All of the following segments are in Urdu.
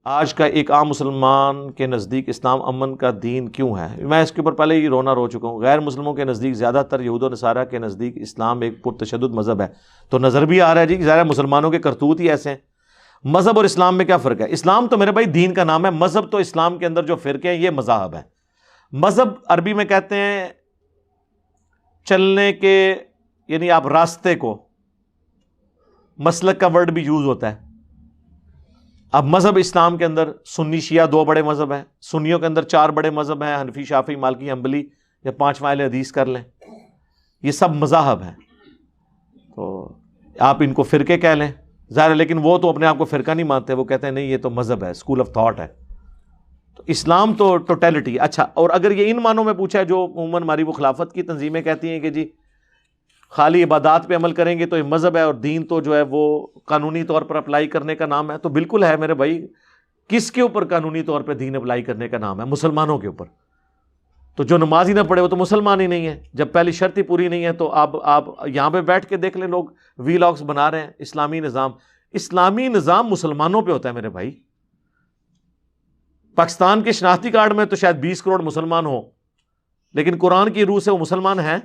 آج کا ایک عام مسلمان کے نزدیک اسلام امن کا دین کیوں ہے؟ میں اس کے اوپر پہلے ہی رونا رو چکا ہوں۔ غیر مسلموں کے نزدیک، زیادہ تر یہود و نصارہ کے نزدیک اسلام ایک پرتشدد مذہب ہے، تو نظر بھی آ رہا ہے جی کہ ظاہر مسلمانوں کے کرتوت ہی ایسے ہیں۔ مذہب اور اسلام میں کیا فرق ہے؟ اسلام تو میرے بھائی دین کا نام ہے، مذہب تو اسلام کے اندر جو فرقے ہیں یہ مذاہب ہے۔ مذہب عربی میں کہتے ہیں چلنے کے، یعنی آپ راستے کو، مسلک کا ورڈ بھی یوز ہوتا ہے۔ اب مذہب اسلام کے اندر سنی شیعہ دو بڑے مذہب ہیں، سنیوں کے اندر چار بڑے مذہب ہیں، حنفی، شافعی، مالکی، حنبلی، یا پانچواں اہل حدیث کر لیں، یہ سب مذاہب ہیں۔ تو آپ ان کو فرقے کہہ لیں، ظاہر ہے، لیکن وہ تو اپنے آپ کو فرقہ نہیں مانتے، وہ کہتے ہیں نہیں یہ تو مذہب ہے، اسکول آف تھاٹ ہے۔ تو اسلام تو ٹوٹیلٹی۔ اچھا، اور اگر یہ ان معنوں میں پوچھا ہے جو عموماً ہماری وہ خلافت کی تنظیمیں کہتی ہیں کہ جی خالی عبادات پہ عمل کریں گے تو یہ مذہب ہے، اور دین تو جو ہے وہ قانونی طور پر اپلائی کرنے کا نام ہے، تو بالکل ہے میرے بھائی۔ کس کے اوپر قانونی طور پہ دین اپلائی کرنے کا نام ہے؟ مسلمانوں کے اوپر۔ تو جو نماز ہی نہ پڑھے وہ تو مسلمان ہی نہیں ہے۔ جب پہلی شرط ہی پوری نہیں ہے تو آپ یہاں پہ بیٹھ کے دیکھ لیں، لوگ وی لاگس بنا رہے ہیں۔ اسلامی نظام مسلمانوں پہ ہوتا ہے میرے بھائی۔ پاکستان کے شناختی کارڈ میں تو شاید 20 کروڑ مسلمان ہو، لیکن قرآن کی روح سے وہ مسلمان ہیں؟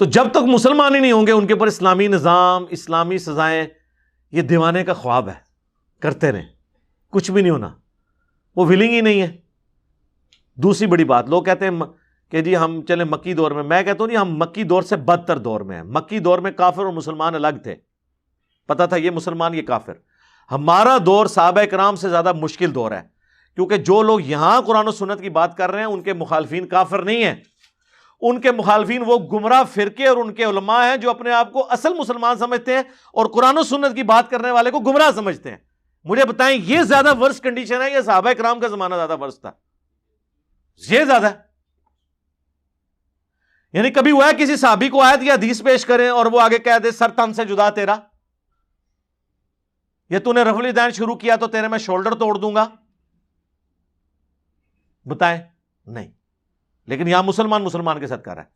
تو جب تک مسلمان ہی نہیں ہوں گے ان کے اوپر اسلامی نظام، اسلامی سزائیں، یہ دیوانے کا خواب ہے، کرتے رہیں، کچھ بھی نہیں ہونا، وہ ولنگ ہی نہیں ہے۔ دوسری بڑی بات، لوگ کہتے ہیں کہ جی ہم چلیں مکی دور میں کہتا ہوں نہیں، ہم مکی دور سے بدتر دور میں ہیں۔ مکی دور میں کافر اور مسلمان الگ تھے، پتہ تھا یہ مسلمان یہ کافر۔ ہمارا دور صحابہ کرام سے زیادہ مشکل دور ہے، کیونکہ جو لوگ یہاں قرآن و سنت کی بات کر رہے ہیں ان کے مخالفین کافر نہیں ہیں، ان کے مخالفین وہ گمراہ فرقے اور ان کے علماء ہیں جو اپنے آپ کو اصل مسلمان سمجھتے ہیں اور قرآن و سنت کی بات کرنے والے کو گمراہ سمجھتے ہیں۔ مجھے بتائیں یہ زیادہ ورس کنڈیشن ہے یا صحابہ کرام کا زمانہ زیادہ ورس تھا؟ یہ زیادہ ہے۔ یعنی کبھی ہوا ہے کسی صحابی کو آیت یا حدیث پیش کریں اور وہ آگے کہہ دے سر تن سے جدا تیرا، یہ تو نے رفع الیدین شروع کیا تو تیرے میں شولڈر توڑ دوں گا؟ بتائیں، نہیں۔ لیکن یہاں مسلمان کے ساتھ کر رہا ہے،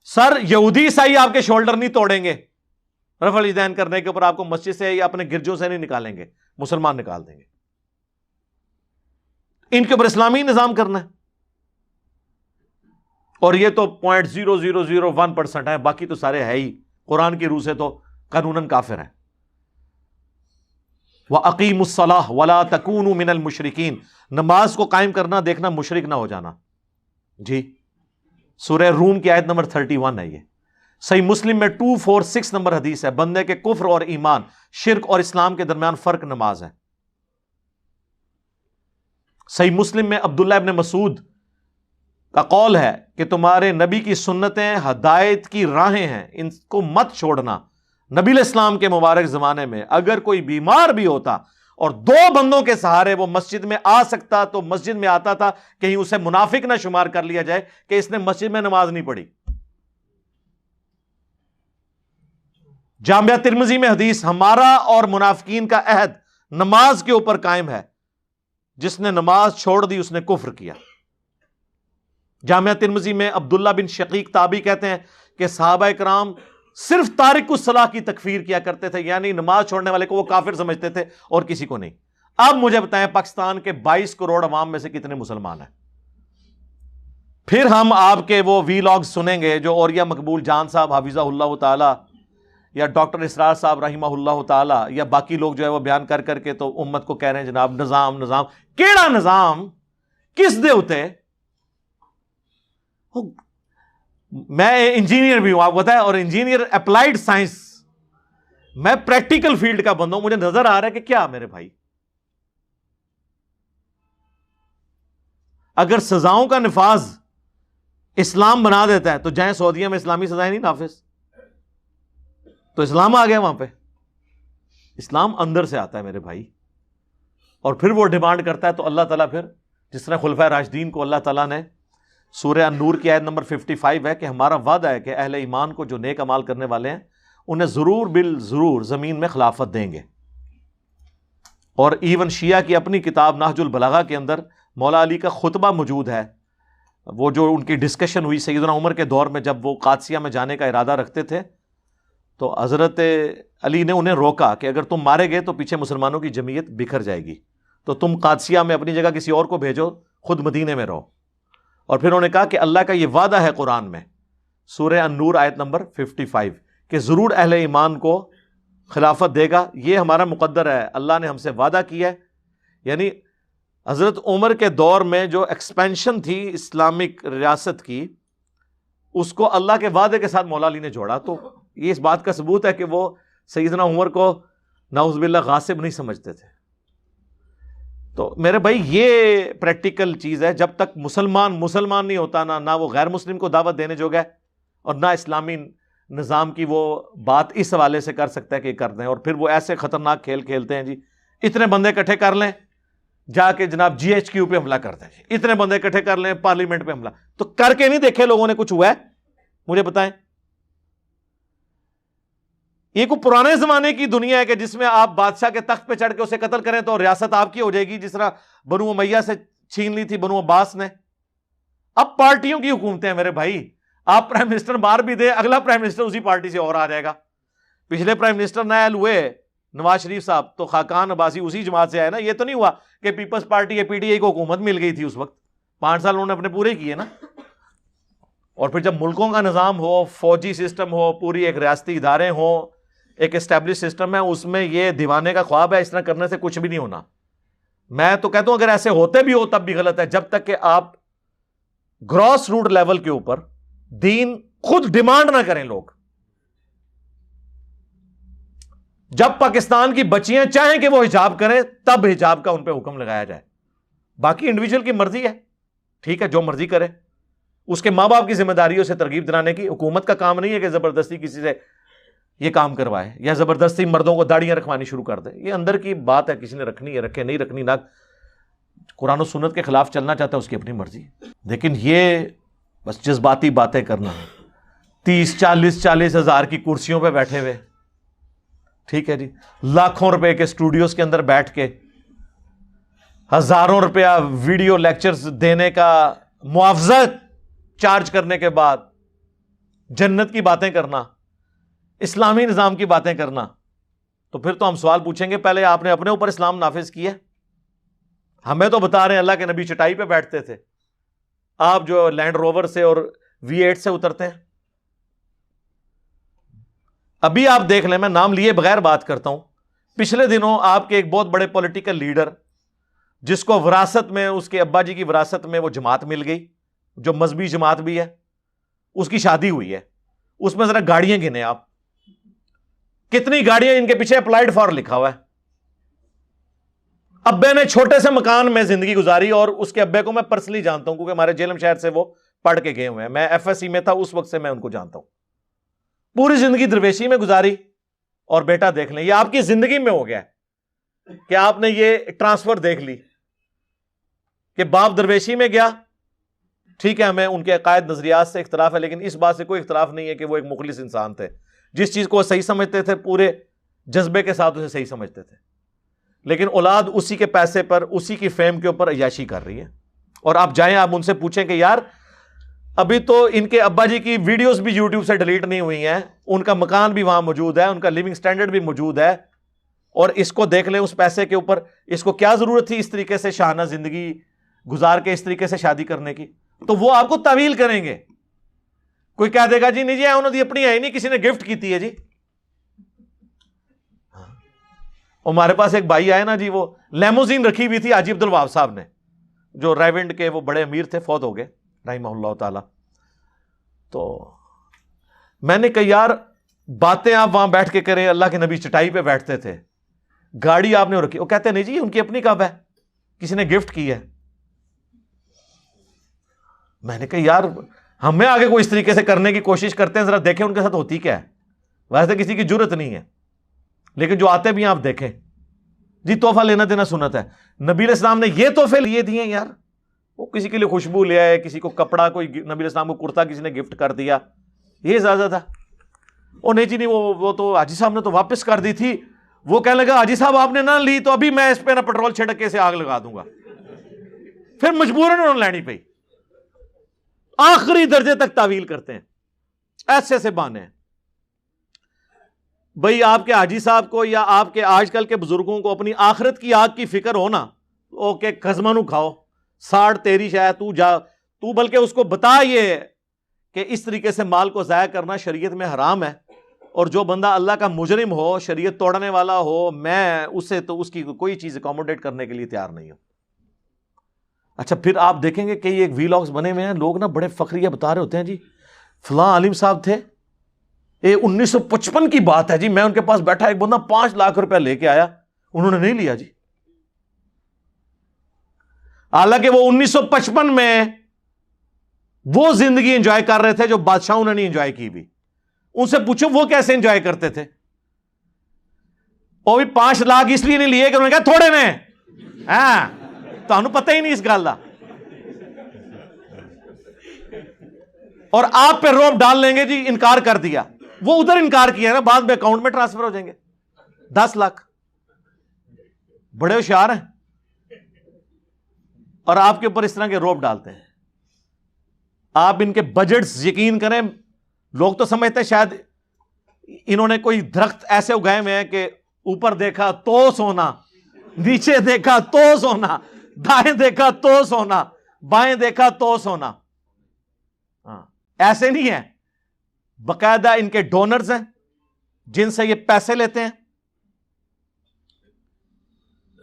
سر یہودی عیسائی آپ کے شولڈر نہیں توڑیں گے رفع الیدین کرنے کے اوپر، آپ کو مسجد سے یا اپنے گرجوں سے نہیں نکالیں گے، مسلمان نکال دیں گے۔ ان کے اوپر اسلامی نظام کرنا ہے، اور یہ تو 0.0001% ہے، باقی تو سارے ہے ہی قرآن کی روح سے تو قانوناً کافر ہیں۔ وَأَقِيمُوا الصَّلَاةَ وَلَا تَكُونُوا مِنَ الْمُشْرِكِينَ، نماز کو قائم کرنا دیکھنا مشرک نہ ہو جانا۔ جی سورہ روم کی آیت نمبر 31 ہے یہ۔ صحیح مسلم میں 246 نمبر حدیث ہے، بندے کے کفر اور ایمان، شرک اور اسلام کے درمیان فرق نماز ہے۔ صحیح مسلم میں عبداللہ ابن مسعود کا قول ہے کہ تمہارے نبی کی سنتیں ہدایت کی راہیں ہیں، ان کو مت چھوڑنا۔ نبی علیہ السلام کے مبارک زمانے میں اگر کوئی بیمار بھی ہوتا اور 2 بندوں کے سہارے وہ مسجد میں آ سکتا تو مسجد میں آتا تھا، کہیں اسے منافق نہ شمار کر لیا جائے کہ اس نے مسجد میں نماز نہیں پڑھی۔ جامعہ ترمذی میں حدیث، ہمارا اور منافقین کا عہد نماز کے اوپر قائم ہے، جس نے نماز چھوڑ دی اس نے کفر کیا۔ جامعہ ترمذی میں عبداللہ بن شقیق تابعی کہتے ہیں کہ صحابہ کرام صرف تارک الصلاح کی تکفیر کیا کرتے تھے، یعنی نماز چھوڑنے والے کو وہ کافر سمجھتے تھے اور کسی کو نہیں۔ اب مجھے بتائیں پاکستان کے 22 کروڑ عوام میں سے کتنے مسلمان ہیں؟ پھر ہم آپ کے وہ وی لاگ سنیں گے جو اوریا مقبول جان صاحب حافظہ اللہ تعالی، یا ڈاکٹر اسرار صاحب رحمہ اللہ تعالی، یا باقی لوگ جو ہے وہ بیان کر کر کے تو امت کو کہہ رہے ہیں جناب نظام نظام، کیڑا نظام، کس دے ہوتے؟ میں انجینئر بھی ہوں آپ کو پتا ہے، اور انجینئر اپلائیڈ سائنس، میں پریکٹیکل فیلڈ کا بندہ ہوں، مجھے نظر آ رہا ہے کہ کیا میرے بھائی، اگر سزاؤں کا نفاذ اسلام بنا دیتا ہے تو جائیں سعودیہ میں اسلامی سزائیں نہیں نافذ، تو اسلام آ گیا وہاں پہ۔ اسلام اندر سے آتا ہے میرے بھائی، اور پھر وہ ڈیمانڈ کرتا ہے تو اللہ تعالیٰ پھر جس طرح خلفائے راشدین کو اللہ تعالیٰ نے سورہ النور کی آیت نمبر 55 ہے کہ ہمارا وعدہ ہے کہ اہل ایمان کو جو نیک اعمال کرنے والے ہیں انہیں ضرور بالضرور زمین میں خلافت دیں گے۔ اور ایون شیعہ کی اپنی کتاب نہج البلاغہ کے اندر مولا علی کا خطبہ موجود ہے، وہ جو ان کی ڈسکشن ہوئی سیدنا عمر کے دور میں جب وہ قادسیہ میں جانے کا ارادہ رکھتے تھے تو حضرت علی نے انہیں روکا کہ اگر تم مارے گئے تو پیچھے مسلمانوں کی جمعیت بکھر جائے گی، تو تم قادسیہ میں اپنی جگہ کسی اور کو بھیجو، خود مدینے میں رہو۔ اور پھر انہوں نے کہا کہ اللہ کا یہ وعدہ ہے قرآن میں، سورہ النور آیت نمبر 55، کہ ضرور اہل ایمان کو خلافت دے گا، یہ ہمارا مقدر ہے، اللہ نے ہم سے وعدہ کیا ہے۔ یعنی حضرت عمر کے دور میں جو ایکسپینشن تھی اسلامک ریاست کی، اس کو اللہ کے وعدے کے ساتھ مولا علی نے جوڑا۔ تو یہ اس بات کا ثبوت ہے کہ وہ سیدنا عمر کو نعوذ باللہ غاصب نہیں سمجھتے تھے۔ تو میرے بھائی یہ پریکٹیکل چیز ہے، جب تک مسلمان نہیں ہوتا نہ وہ غیر مسلم کو دعوت دینے جوگا ہے، اور نہ اسلامی نظام کی وہ بات اس حوالے سے کر سکتا ہے کہ کر دیں۔ اور پھر وہ ایسے خطرناک کھیل کھیلتے ہیں جی، اتنے بندے اکٹھے کر لیں جا کے جناب GHQ پہ حملہ کر دیں، اتنے بندے اکٹھے کر لیں پارلیمنٹ پہ حملہ، تو کر کے نہیں دیکھے لوگوں نے کچھ ہوا ہے؟ مجھے بتائیں۔ یہ کوئی پرانے زمانے کی دنیا ہے کہ جس میں آپ بادشاہ کے تخت پہ چڑھ کے اسے قتل کریں تو ریاست آپ کی ہو جائے گی، جس طرح بنو امیہ سے چھین لی تھی بنو عباس نے۔ اب پارٹیوں کی حکومتیں ہیں میرے بھائی، آپ پرائم منسٹر مار بھی دے، اگلا پرائم منسٹر اسی پارٹی سے اور آ جائے گا۔ پچھلے پرائم منسٹر نائل ہوئے نواز شریف صاحب، تو خاقان عباسی اسی جماعت سے آئے نا۔ یہ تو نہیں ہوا کہ پیپلز پارٹی یا PTI کو حکومت مل گئی تھی اس وقت، 5 سال انہوں نے اپنے پورے کیے نا۔ اور پھر جب ملکوں کا نظام ہو، فوجی سسٹم ہو، پوری ایک ریاستی ادارے ہوں، ایک اسٹیبلش سسٹم ہے، اس میں یہ دیوانے کا خواب ہے، اس طرح کرنے سے کچھ بھی نہیں ہونا۔ میں تو کہتا ہوں اگر ایسے ہوتے بھی ہو تب بھی غلط ہے، جب تک کہ آپ گراس روٹ لیول کے اوپر دین خود ڈیمانڈ نہ کریں لوگ۔ جب پاکستان کی بچیاں چاہیں کہ وہ حجاب کریں تب حجاب کا ان پہ حکم لگایا جائے، باقی انڈیویجول کی مرضی ہے، ٹھیک ہے جو مرضی کرے، اس کے ماں باپ کی ذمہ داریوں سے ترغیب دلانے کی۔ حکومت کا کام نہیں ہے کہ زبردستی کسی سے یہ کام کروائے یا زبردستی مردوں کو داڑیاں رکھوانی شروع کر دے۔ یہ اندر کی بات ہے، کسی نے رکھنی ہے رکھے، نہیں رکھنی نہ، قرآن و سنت کے خلاف چلنا چاہتا ہے اس کی اپنی مرضی۔ لیکن یہ بس جذباتی باتیں کرنا، 30-40 ہزار کی کرسیوں پہ بیٹھے ہوئے، ٹھیک ہے جی، لاکھوں روپے کے اسٹوڈیوز کے اندر بیٹھ کے ہزاروں روپیہ ویڈیو لیکچرز دینے کا معاوضہ چارج کرنے کے بعد جنت کی باتیں کرنا، اسلامی نظام کی باتیں کرنا، تو پھر تو ہم سوال پوچھیں گے پہلے آپ نے اپنے اوپر اسلام نافذ کیا؟ ہمیں تو بتا رہے ہیں اللہ کے نبی چٹائی پہ بیٹھتے تھے، آپ جو لینڈ روور سے اور V8 سے اترتے ہیں۔ ابھی آپ دیکھ لیں، میں نام لیے بغیر بات کرتا ہوں، پچھلے دنوں آپ کے ایک بہت بڑے پولیٹیکل لیڈر جس کو وراثت میں، اس کے ابا جی کی وراثت میں وہ جماعت مل گئی جو مذہبی جماعت بھی ہے، اس کی شادی ہوئی ہے، اس میں ذرا گاڑیاں گنے آپ، کتنی گاڑیاں ان کے پیچھے اپلائیڈ فار لکھا ہوا ہے۔ ابے نے چھوٹے سے مکان میں زندگی گزاری، اور اس کے ابے کو میں پرسنلی جانتا ہوں کیونکہ ہمارے جیلم شہر سے وہ پڑھ کے گئے ہوئے ہیں، میں FSC میں تھا اس وقت سے میں ان کو جانتا ہوں۔ پوری زندگی درویشی میں گزاری، اور بیٹا دیکھ لیں یہ آپ کی زندگی میں ہو گیا ہے کہ آپ نے یہ ٹرانسفر دیکھ لی کہ باپ درویشی میں گیا، ٹھیک ہے ہمیں ان کے عقائد نظریات سے اختلاف ہے، لیکن اس بات سے کوئی اختلاف نہیں ہے کہ وہ ایک مخلص انسان تھے، جس چیز کو وہ صحیح سمجھتے تھے پورے جذبے کے ساتھ اسے صحیح سمجھتے تھے۔ لیکن اولاد اسی کے پیسے پر، اسی کی فیم کے اوپر عیاشی کر رہی ہے، اور آپ جائیں آپ ان سے پوچھیں کہ یار ابھی تو ان کے ابا جی کی ویڈیوز بھی یوٹیوب سے ڈیلیٹ نہیں ہوئی ہیں، ان کا مکان بھی وہاں موجود ہے، ان کا لیونگ سٹینڈرڈ بھی موجود ہے، اور اس کو دیکھ لیں اس پیسے کے اوپر، اس کو کیا ضرورت تھی اس طریقے سے شاہانہ زندگی گزار کے اس طریقے سے شادی کرنے کی؟ تو وہ آپ کو تعویل کریں گے۔ کوئی کہہ دے گا جی نہیں جی انہوں نے اپنی ہے نہیں، کسی نے گفٹ کی ہے جی۔ ہمارے پاس ایک بھائی آئے نا جی، وہ لیموزین رکھی ہوئی تھی حاجی عبد الوہاب صاحب نے، جو رائیونڈ کے وہ بڑے امیر تھے، فوت ہو گئے رحمہ اللہ تعالی۔ تو میں نے کہا یار باتیں آپ وہاں بیٹھ کے کریں، اللہ کے نبی چٹائی پہ بیٹھتے تھے، گاڑی آپ نے رکھی، وہ کہتے نہیں جی ان کی اپنی کب ہے، کسی نے گفٹ کی ہے۔ میں نے کہا یار ہمیں آگے کوئی اس طریقے سے کرنے کی کوشش کرتے ہیں، ذرا دیکھیں ان کے ساتھ ہوتی کیا ہے۔ ویسے کسی کی جرت نہیں ہے، لیکن جو آتے بھی ہیں آپ دیکھیں جی، تحفہ لینا دینا سنت ہے۔ نبی علیہ السلام نے یہ تحفے لیے دیے یار، وہ کسی کے لیے خوشبو لے آئے، کسی کو کپڑا، کوئی نبی علیہ السلام کو کرتا کسی نے گفٹ کر دیا، یہ اجازت ہے؟ اور نہیں جی نہیں، وہ تو حاجی صاحب نے تو واپس کر دی تھی، وہ کہنے لگا حاجی صاحب آپ نے نہ لی تو ابھی میں اس پہ نہ پیٹرول چھڑک کے سے آگ لگا دوں گا، پھر مجبوراً انہوں نے لینی پئی۔ آخری درجے تک تعویل کرتے ہیں، ایسے سے بانے ہیں۔ بھئی آپ کے حاجی صاحب کو یا آپ کے آج کل کے بزرگوں کو اپنی آخرت کی آگ کی فکر ہو نا، اوکے قزمانو کھاؤ، ساڑھ تیری شاید تو جا، تو بلکہ اس کو بتا یہ کہ اس طریقے سے مال کو ضائع کرنا شریعت میں حرام ہے، اور جو بندہ اللہ کا مجرم ہو، شریعت توڑنے والا ہو، میں اسے تو اس کی کوئی چیز اکوموڈیٹ کرنے کے لیے تیار نہیں ہوں۔ اچھا پھر آپ دیکھیں گے کہ یہ ایک ویلاگز بنے ہوئے ہیں، لوگ نا بڑے فخریہ بتا رہے ہوتے ہیں، جی فلاں عالم صاحب تھے، یہ 1955 کی بات ہے جی، میں ان کے پاس بیٹھا، ایک بندہ 5 لاکھ روپیہ لے کے آیا، انہوں نے نہیں لیا جی، حالانکہ وہ 1955 میں وہ زندگی انجوائے کر رہے تھے جو بادشاہوں نے نہیں انجوائے کی بھی۔ ان سے پوچھو وہ کیسے انجوائے کرتے تھے؟ وہ بھی 5 لاکھ اس لیے نہیں لیے کہ انہوں نے کہا تھوڑے نے، ہاں تمہیں پتہ ہی نہیں اس گل کا، اور آپ پہ روب ڈال لیں گے جی انکار کر دیا، وہ ادھر انکار کیا نا، بعد میں اکاؤنٹ میں ٹرانسفر ہو جائیں گے 10 لاکھ، بڑے ہوشیار ہیں، اور آپ کے اوپر اس طرح کے روب ڈالتے ہیں۔ آپ ان کے بجٹس یقین کریں، لوگ تو سمجھتے ہیں شاید انہوں نے کوئی درخت ایسے اگائے ہوئے ہیں کہ اوپر دیکھا تو سونا، نیچے دیکھا تو سونا، دائیں دیکھا تو سونا، بائیں دیکھا تو سونا، ہاں ایسے نہیں ہے، باقاعدہ ان کے ڈونرز ہیں جن سے یہ پیسے لیتے ہیں،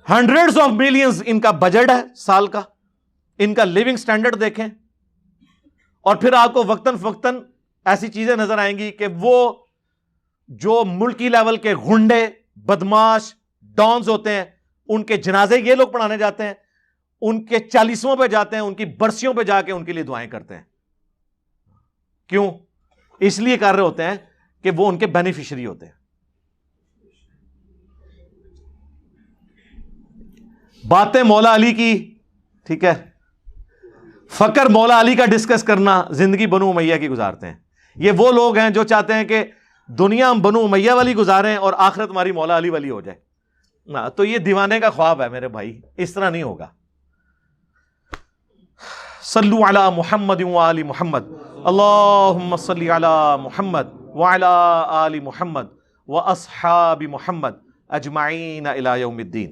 ہنڈریڈز آف ملینز ان کا بجٹ ہے سال کا، ان کا لیونگ سٹینڈرڈ دیکھیں، اور پھر آپ کو وقتاً فوقتاً ایسی چیزیں نظر آئیں گی کہ وہ جو ملکی لیول کے غنڈے، بدماش، ڈانز ہوتے ہیں، ان کے جنازے یہ لوگ پڑھانے جاتے ہیں، ان کے 40واں پہ جاتے ہیں، ان کی برسیوں پہ جا کے ان کے لیے دعائیں کرتے ہیں۔ کیوں؟ اس لیے کر رہے ہوتے ہیں کہ وہ ان کے بینیفیشری ہوتے ہیں۔ باتیں مولا علی کی، ٹھیک ہے، فقر مولا علی کا ڈسکس کرنا، زندگی بنو امیہ کی گزارتے ہیں۔ یہ وہ لوگ ہیں جو چاہتے ہیں کہ دنیا ہم بنو امیہ والی گزاریں اور آخرت ہماری مولا علی والی ہو جائے، تو یہ دیوانے کا خواب ہے میرے بھائی، اس طرح نہیں ہوگا۔ صلو علی محمد وآل محمد، اللہم صلی علی محمد وعلی آل محمد واصحاب محمد اجمعین الی یوم الدین۔